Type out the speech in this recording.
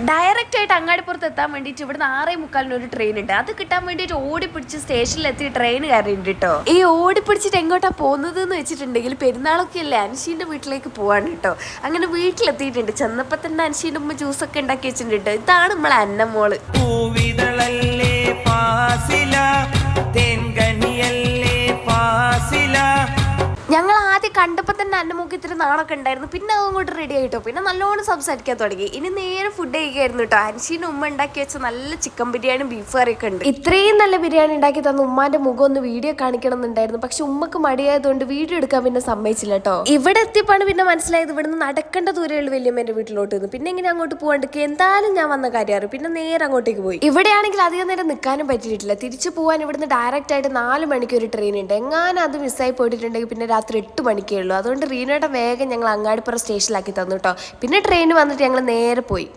Direct ആയിട്ട് അങ്ങാടിപ്പുറത്ത് എത്താൻ വേണ്ടിയിട്ട് ഇവിടുന്ന് 6:45 ഒരു ട്രെയിൻ ഉണ്ട്. അത് കിട്ടാൻ വേണ്ടിയിട്ട് ഓടിപ്പിടിച്ച് സ്റ്റേഷനിലെത്തി ട്രെയിൻ കയറിയിട്ടുണ്ട് കേട്ടോ. ഈ ഓടിപ്പിടിച്ചിട്ട് എങ്ങോട്ടാ പോകുന്നത് എന്ന് വെച്ചിട്ടുണ്ടെങ്കിൽ പെരുന്നാളൊക്കെ അല്ലേ അൻഷീന്റെ വീട്ടിലേക്ക് പോവാണ് കേട്ടോ. അങ്ങനെ വീട്ടിലെത്തിയിട്ടുണ്ട്. ചെന്നപ്പോ തന്നെ അൻഷീന്റെ ഉമ്മ ജ്യൂസൊക്കെ ഉണ്ടാക്കി വെച്ചിട്ടുണ്ട്. ഇതാണ് നമ്മളെ അന്നമോള്. ഞങ്ങൾ ആദ്യം കണ്ടപ്പോൾ തന്നെ എൻ്റെ മൂക്ക് ഇത്തിരി നാണൊക്കെ ഉണ്ടായിരുന്നു. പിന്നെ അതങ്ങോട്ട് റെഡി ആയിട്ടോ. പിന്നെ നല്ലോണം സംസാരിക്കാൻ തുടങ്ങി. ഇനി നേരെ ഫുഡ് കഴിക്കായിരുന്നു കേട്ടോ. അൻഷീൻ്റെ ഉമ്മ ഉണ്ടാക്കി വെച്ച നല്ല ചിക്കൻ ബിരിയാണി ബീഫ് കറിയൊക്കെ ഉണ്ട്. ഇത്രയും നല്ല ബിരിയാണി ഉണ്ടാക്കി തന്ന ഉമ്മാന്റെ മുഖം ഒന്ന് വീഡിയോ കാണിക്കണം എന്നുണ്ടായിരുന്നു. പക്ഷെ ഉമ്മക്ക് മടിയായതുകൊണ്ട് വീഡിയോ എടുക്കാൻ പിന്നെ സമ്മതിച്ചില്ല കേട്ടോ. ഇവിടെ എത്തിയപ്പാണ് പിന്നെ മനസ്സിലായത് ഇവിടുന്ന് നടക്കേണ്ട ദൂരമുള്ള വല്യമ്മേന്റെ വീട്ടിലോട്ട് നിന്ന്. പിന്നെ ഇങ്ങനെ അങ്ങോട്ട് പോകാണ്ട് എന്തായാലും ഞാൻ വന്ന കാര്യമാണ്. പിന്നെ നേരെ അങ്ങോട്ടേക്ക് പോയി. ഇവിടെയാണെങ്കിൽ അധികം നേരം നിൽക്കാനും പറ്റിയിട്ടില്ല. തിരിച്ചു പോകാൻ ഇവിടുന്ന് ഡയറക്റ്റ് ആയിട്ട് 4 മണിക്ക് ഒരു ട്രെയിൻ ഉണ്ട്. എങ്ങാനും അത് മിസ്സായി പോയിട്ടുണ്ടെങ്കിൽ പിന്നെ രാത്രി 8 മണിക്കേ ഉള്ളൂ. അതുകൊണ്ട് റീനയുടെ വേഗം ഞങ്ങൾ അങ്ങാടിപ്പുറം സ്റ്റേഷനിലാക്കി തന്നു കേട്ടോ. പിന്നെ ട്രെയിൻ വന്നിട്ട് ഞങ്ങൾ നേരെ പോയി.